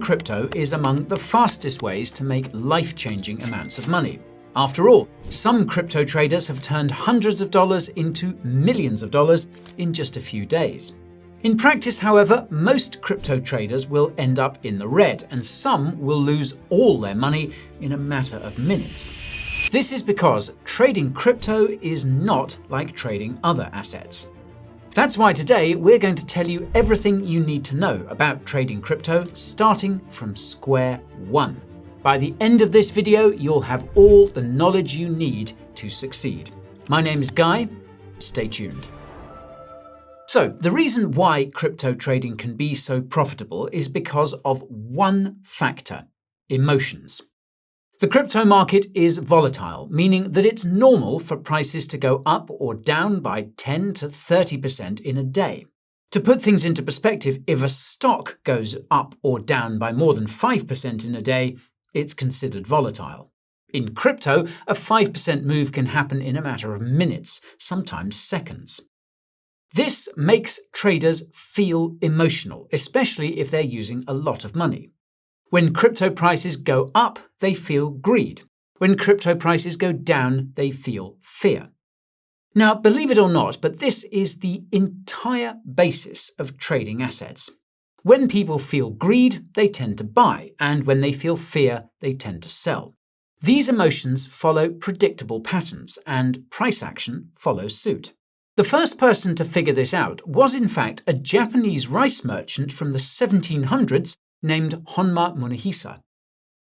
Crypto is among the fastest ways to make life-changing amounts of money. After all, some crypto traders have turned hundreds of dollars into millions of dollars in just a few days. In practice, however, most crypto traders will end up in the red, and some will lose all their money in a matter of minutes. This is because trading crypto is not like trading other assets. That's why today we're going to tell you everything you need to know about trading crypto, starting from square one. By the end of this video, you'll have all the knowledge you need to succeed. My name is Guy. Stay tuned. So, the reason why crypto trading can be so profitable is because of one factor: emotions. The crypto market is volatile, meaning that it's normal for prices to go up or down by 10 to 30% in a day. To put things into perspective, if a stock goes up or down by more than 5% in a day, it's considered volatile. In crypto, a 5% move can happen in a matter of minutes, sometimes seconds. This makes traders feel emotional, especially if they're using a lot of money. When crypto prices go up, they feel greed. When crypto prices go down, they feel fear. Now, believe it or not, but this is the entire basis of trading assets. When people feel greed, they tend to buy, and when they feel fear, they tend to sell. These emotions follow predictable patterns, and price action follows suit. The first person to figure this out was, in fact, a Japanese rice merchant from the 1700s named Honma Munehisa.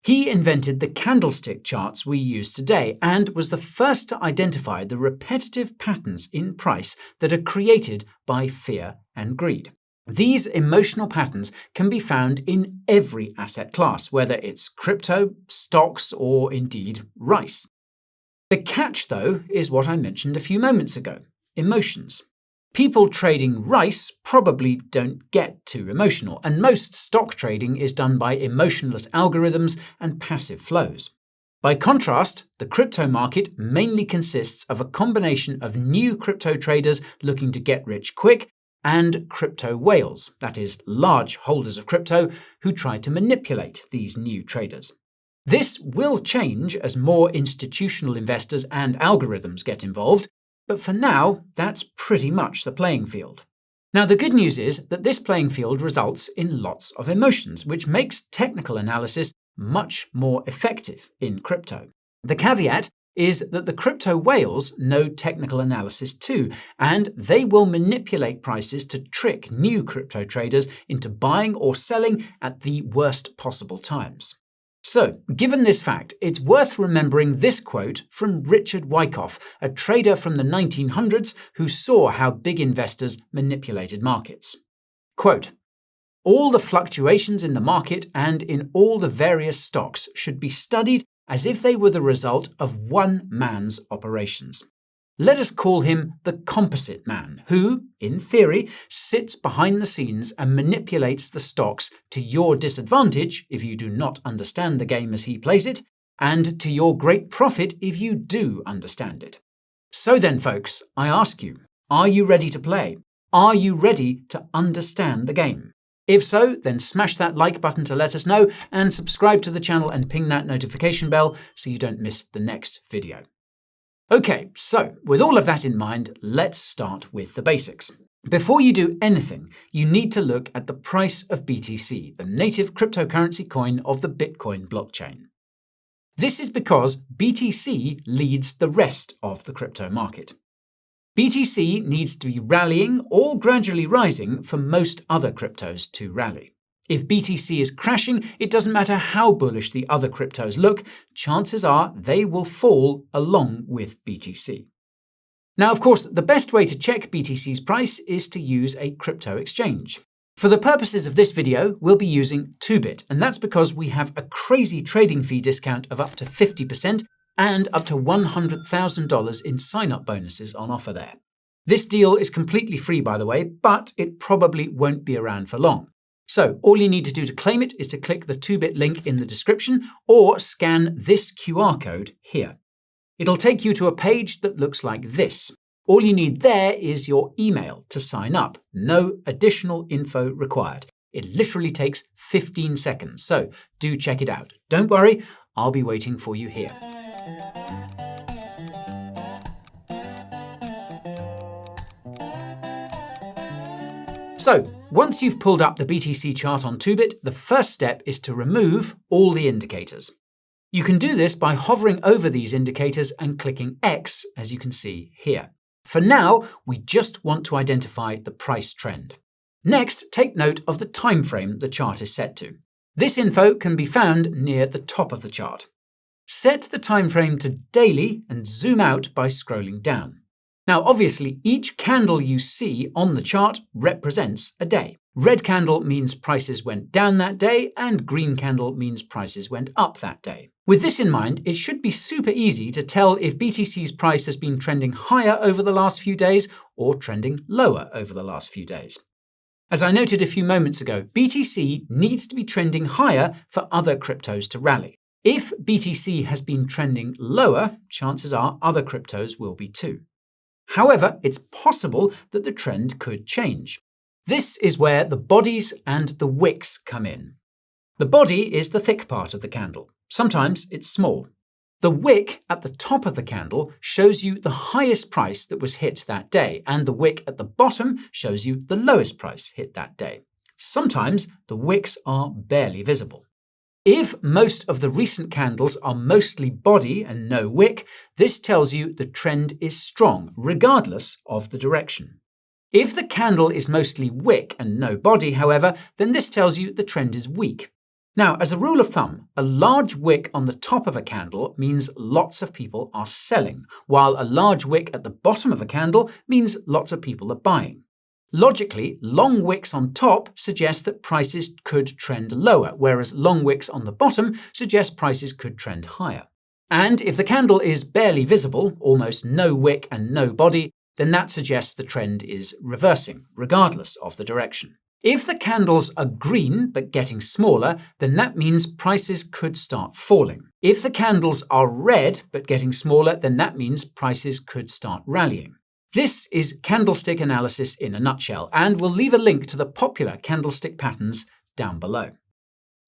He invented the candlestick charts we use today and was the first to identify the repetitive patterns in price that are created by fear and greed. These emotional patterns can be found in every asset class, whether it's crypto, stocks, or indeed rice. The catch, though, is what I mentioned a few moments ago: emotions. People trading rice probably don't get too emotional, and most stock trading is done by emotionless algorithms and passive flows. By contrast, the crypto market mainly consists of a combination of new crypto traders looking to get rich quick and crypto whales, that is, large holders of crypto who try to manipulate these new traders. This will change as more institutional investors and algorithms get involved, but for now, that's pretty much the playing field. Now, the good news is that this playing field results in lots of emotions, which makes technical analysis much more effective in crypto. The caveat is that the crypto whales know technical analysis too, and they will manipulate prices to trick new crypto traders into buying or selling at the worst possible times. So, given this fact, it's worth remembering this quote from Richard Wyckoff, a trader from the 1900s who saw how big investors manipulated markets. Quote, "All the fluctuations in the market and in all the various stocks should be studied as if they were the result of one man's operations. Let us call him the composite man, who, in theory, sits behind the scenes and manipulates the stocks to your disadvantage if you do not understand the game as he plays it, and to your great profit if you do understand it." So then, folks, I ask you, are you ready to play? Are you ready to understand the game? If so, then smash that like button to let us know, and subscribe to the channel and ping that notification bell so you don't miss the next video. Okay, so with all of that in mind, let's start with the basics. Before you do anything, you need to look at the price of BTC, the native cryptocurrency coin of the Bitcoin blockchain. This is because BTC leads the rest of the crypto market. BTC needs to be rallying or gradually rising for most other cryptos to rally. If BTC is crashing, it doesn't matter how bullish the other cryptos look, chances are they will fall along with BTC. Now, of course, the best way to check BTC's price is to use a crypto exchange. For the purposes of this video, we'll be using 2bit, and that's because we have a crazy trading fee discount of up to 50% and up to $100,000 in sign-up bonuses on offer there. This deal is completely free, by the way, but it probably won't be around for long. So all you need to do to claim it is to click the 2bit link in the description or scan this QR code here. It'll take you to a page that looks like this. All you need there is your email to sign up. No additional info required. It literally takes 15 seconds, so do check it out. Don't worry, I'll be waiting for you here. So, once you've pulled up the BTC chart on 2bit, the first step is to remove all the indicators. You can do this by hovering over these indicators and clicking X, as you can see here. For now, we just want to identify the price trend. Next, take note of the time frame the chart is set to. This info can be found near the top of the chart. Set the time frame to daily and zoom out by scrolling down. Now, obviously, each candle you see on the chart represents a day. Red candle means prices went down that day, and green candle means prices went up that day. With this in mind, it should be super easy to tell if BTC's price has been trending higher over the last few days or trending lower over the last few days. As I noted a few moments ago, BTC needs to be trending higher for other cryptos to rally. If BTC has been trending lower, chances are other cryptos will be too. However, it's possible that the trend could change. This is where the bodies and the wicks come in. The body is the thick part of the candle. Sometimes it's small. The wick at the top of the candle shows you the highest price that was hit that day, and the wick at the bottom shows you the lowest price hit that day. Sometimes the wicks are barely visible. If most of the recent candles are mostly body and no wick, this tells you the trend is strong, regardless of the direction. If the candle is mostly wick and no body, however, then this tells you the trend is weak. Now, as a rule of thumb, a large wick on the top of a candle means lots of people are selling, while a large wick at the bottom of a candle means lots of people are buying. Logically, long wicks on top suggest that prices could trend lower, whereas long wicks on the bottom suggest prices could trend higher. And if the candle is barely visible, almost no wick and no body, then that suggests the trend is reversing, regardless of the direction. If the candles are green but getting smaller, then that means prices could start falling. If the candles are red but getting smaller, then that means prices could start rallying. This is candlestick analysis in a nutshell, and we'll leave a link to the popular candlestick patterns down below.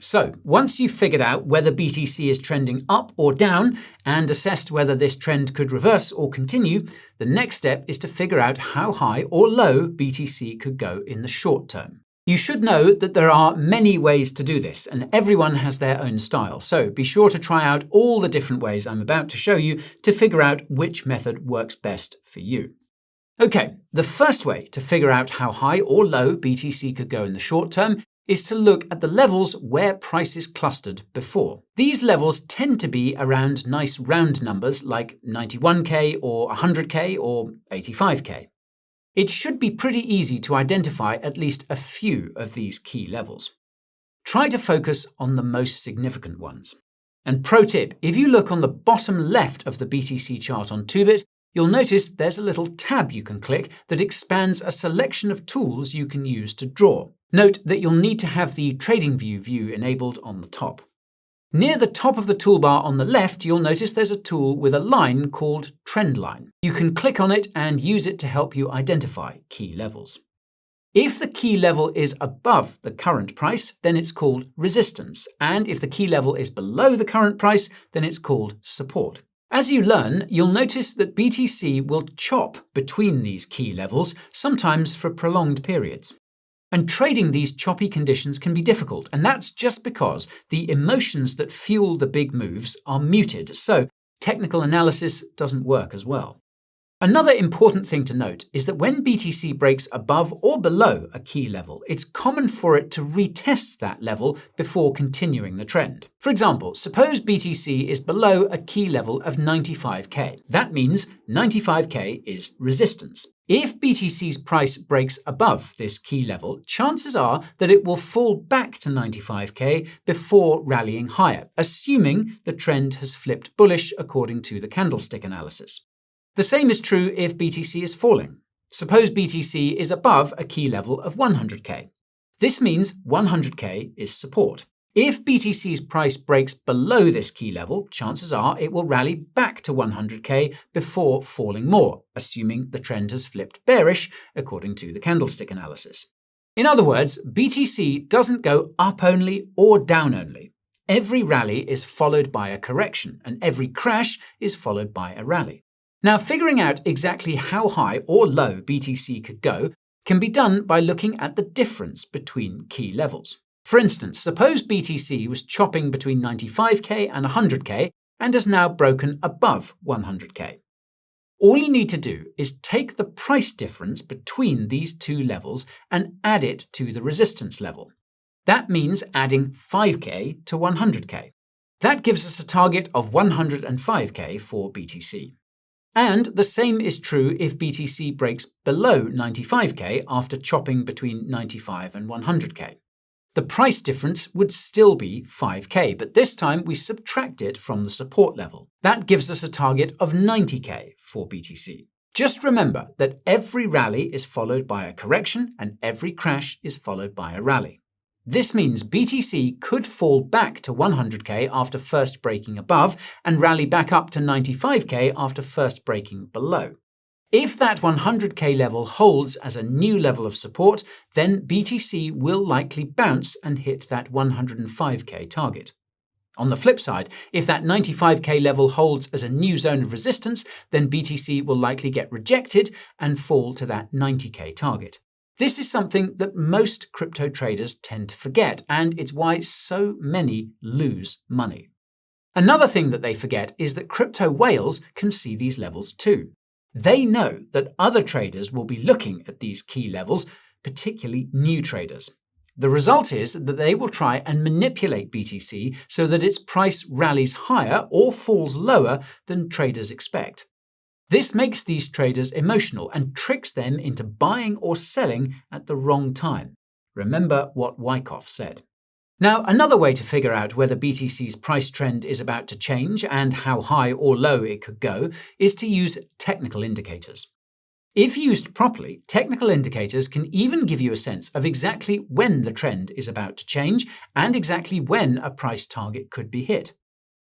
So, once you've figured out whether BTC is trending up or down and assessed whether this trend could reverse or continue, the next step is to figure out how high or low BTC could go in the short term. You should know that there are many ways to do this, and everyone has their own style, so be sure to try out all the different ways I'm about to show you to figure out which method works best for you. Okay, the first way to figure out how high or low BTC could go in the short term is to look at the levels where prices clustered before. These levels tend to be around nice round numbers like 91k or 100k or 85k. It should be pretty easy to identify at least a few of these key levels. Try to focus on the most significant ones. And pro tip, if you look on the bottom left of the BTC chart on 2bit, you'll notice there's a little tab you can click that expands a selection of tools you can use to draw. Note that you'll need to have the TradingView view enabled on the top. Near the top of the toolbar on the left, you'll notice there's a tool with a line called Trendline. You can click on it and use it to help you identify key levels. If the key level is above the current price, then it's called resistance, and if the key level is below the current price, then it's called support. As you learn, you'll notice that BTC will chop between these key levels, sometimes for prolonged periods. And trading these choppy conditions can be difficult, and that's just because the emotions that fuel the big moves are muted, so technical analysis doesn't work as well. Another important thing to note is that when BTC breaks above or below a key level, it's common for it to retest that level before continuing the trend. For example, suppose BTC is below a key level of 95k. That means 95k is resistance. If BTC's price breaks above this key level, chances are that it will fall back to 95k before rallying higher, assuming the trend has flipped bullish according to the candlestick analysis. The same is true if BTC is falling. Suppose BTC is above a key level of 100k. This means 100k is support. If BTC's price breaks below this key level, chances are it will rally back to 100k before falling more, assuming the trend has flipped bearish according to the candlestick analysis. In other words, BTC doesn't go up only or down only. Every rally is followed by a correction, and every crash is followed by a rally. Now, figuring out exactly how high or low BTC could go can be done by looking at the difference between key levels. For instance, suppose BTC was chopping between 95k and 100k and has now broken above 100k. All you need to do is take the price difference between these two levels and add it to the resistance level. That means adding 5k to 100k. That gives us a target of 105k for BTC. And the same is true if BTC breaks below 95k after chopping between 95 and 100k. The price difference would still be 5k, but this time we subtract it from the support level. That gives us a target of 90k for BTC. Just remember that every rally is followed by a correction and every crash is followed by a rally. This means BTC could fall back to 100k after first breaking above and rally back up to 95k after first breaking below. If that 100k level holds as a new level of support, then BTC will likely bounce and hit that 105k target. On the flip side, if that 95k level holds as a new zone of resistance, then BTC will likely get rejected and fall to that 90k target. This is something that most crypto traders tend to forget, and it's why so many lose money. Another thing that they forget is that crypto whales can see these levels too. They know that other traders will be looking at these key levels, particularly new traders. The result is that they will try and manipulate BTC so that its price rallies higher or falls lower than traders expect. This makes these traders emotional and tricks them into buying or selling at the wrong time. Remember what Wyckoff said. Now, another way to figure out whether BTC's price trend is about to change and how high or low it could go is to use technical indicators. If used properly, technical indicators can even give you a sense of exactly when the trend is about to change and exactly when a price target could be hit.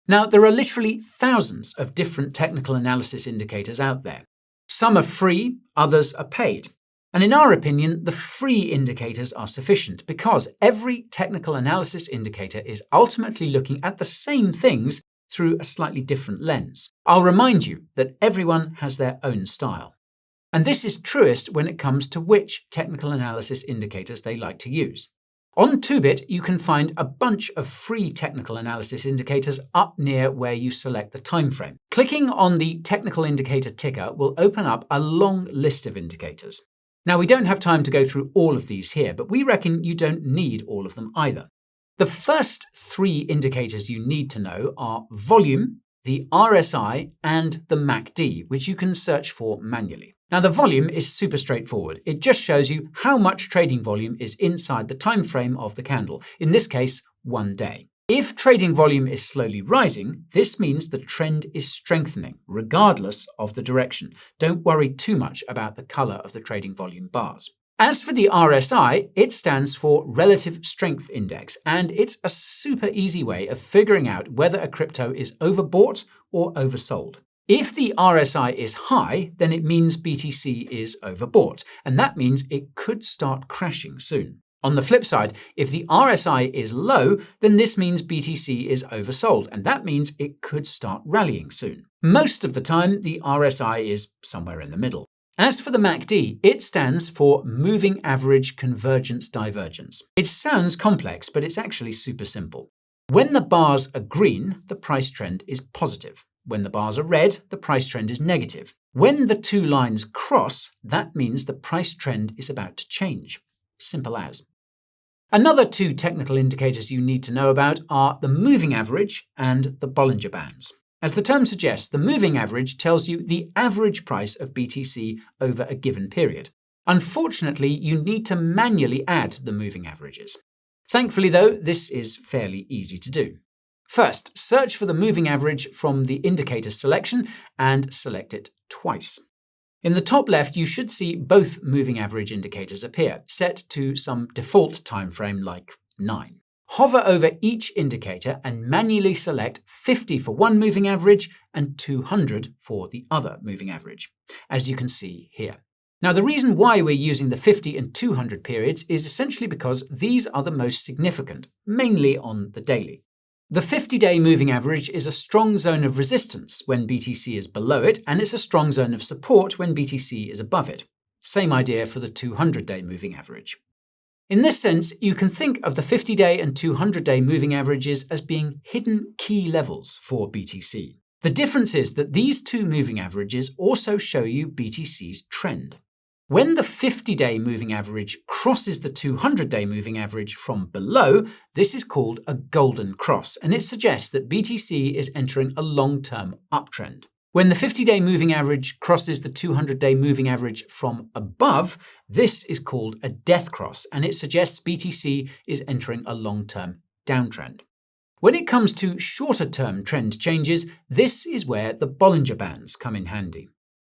Now, there are literally thousands of different technical analysis indicators out there. Some are free, others are paid. And in our opinion, the free indicators are sufficient because every technical analysis indicator is ultimately looking at the same things through a slightly different lens. I'll remind you that everyone has their own style. And this is truest when it comes to which technical analysis indicators they like to use. On Tubit, you can find a bunch of free technical analysis indicators up near where you select the time frame. Clicking on the technical indicator ticker will open up a long list of indicators. Now, we don't have time to go through all of these here, but we reckon you don't need all of them either. The first three indicators you need to know are volume, the RSI, and the MACD, which you can search for manually. Now, the volume is super straightforward. It just shows you how much trading volume is inside the time frame of the candle, in this case, 1 day. If trading volume is slowly rising, this means the trend is strengthening, regardless of the direction. Don't worry too much about the color of the trading volume bars. As for the RSI, it stands for Relative Strength Index, and it's a super easy way of figuring out whether a crypto is overbought or oversold. If the RSI is high, then it means BTC is overbought, and that means it could start crashing soon. On the flip side, if the RSI is low, then this means BTC is oversold, and that means it could start rallying soon. Most of the time, the RSI is somewhere in the middle. As for the MACD, it stands for Moving Average Convergence Divergence. It sounds complex, but it's actually super simple. When the bars are green, the price trend is positive. When the bars are red, the price trend is negative. When the two lines cross, that means the price trend is about to change. Simple as. Another two technical indicators you need to know about are the moving average and the Bollinger Bands. As the term suggests, the moving average tells you the average price of BTC over a given period. Unfortunately, you need to manually add the moving averages. Thankfully, though, this is fairly easy to do. First, search for the moving average from the indicator selection and select it twice. In the top left, you should see both moving average indicators appear, set to some default time frame like 9. Hover over each indicator and manually select 50 for one moving average and 200 for the other moving average, as you can see here. Now, the reason why we're using the 50 and 200 periods is essentially because these are the most significant, mainly on the daily. The 50-day moving average is a strong zone of resistance when BTC is below it, and it's a strong zone of support when BTC is above it. Same idea for the 200-day moving average. In this sense, you can think of the 50-day and 200-day moving averages as being hidden key levels for BTC. The difference is that these two moving averages also show you BTC's trend. When the 50-day moving average crosses the 200-day moving average from below, this is called a golden cross, and it suggests that BTC is entering a long-term uptrend. When the 50-day moving average crosses the 200-day moving average from above, this is called a death cross, and it suggests BTC is entering a long-term downtrend. When it comes to shorter-term trend changes, this is where the Bollinger Bands come in handy.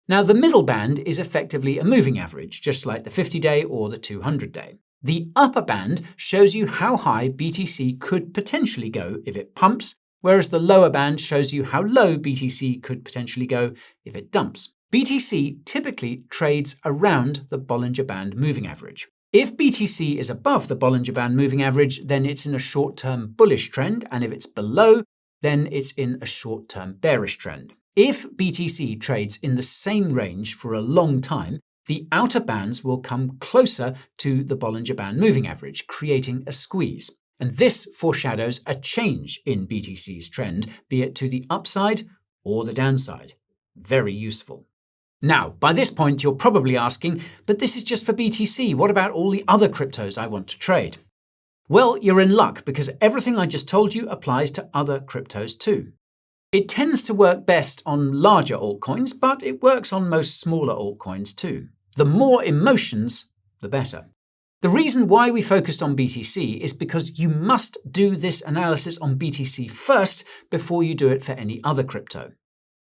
Now, the middle band is effectively a moving average, just like the 50-day or the 200-day. The upper band shows you how high BTC could potentially go if it pumps, whereas the lower band shows you how low BTC could potentially go if it dumps. BTC typically trades around the Bollinger Band moving average. If BTC is above the Bollinger Band moving average, then it's in a short-term bullish trend, and if it's below, then it's in a short-term bearish trend. If BTC trades in the same range for a long time, the outer bands will come closer to the Bollinger Band moving average, creating a squeeze. And this foreshadows a change in BTC's trend, be it to the upside or the downside. Very useful. Now, by this point, you're probably asking, but this is just for BTC. What about all the other cryptos I want to trade? Well, you're in luck because everything I just told you applies to other cryptos too. It tends to work best on larger altcoins, but it works on most smaller altcoins too. The more emotions, the better. The reason why we focused on BTC is because you must do this analysis on BTC first before you do it for any other crypto.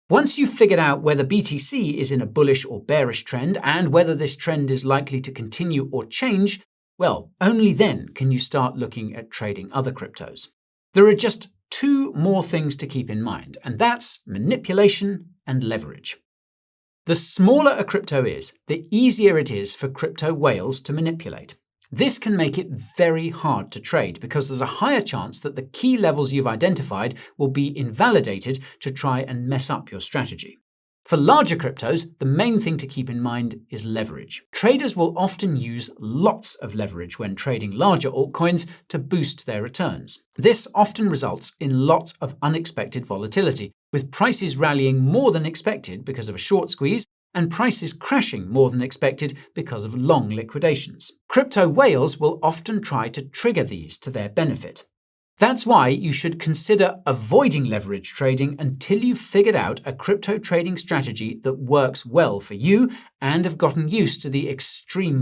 Once you've figured out whether BTC is in a bullish or bearish trend and whether this trend is likely to continue or change, well, only then can you start looking at trading other cryptos. There are just two more things to keep in mind, and that's manipulation and leverage. The smaller a crypto is, the easier it is for crypto whales to manipulate. This can make it very hard to trade because there's a higher chance that the key levels you've identified will be invalidated to try and mess up your strategy. For larger cryptos, the main thing to keep in mind is leverage. Traders will often use lots of leverage when trading larger altcoins to boost their returns. This often results in lots of unexpected volatility, with prices rallying more than expected because of a short squeeze and prices crashing more than expected because of long liquidations. Crypto whales will often try to trigger these to their benefit. That's why you should consider avoiding leverage trading until you've figured out a crypto trading strategy that works well for you and have gotten used to the extreme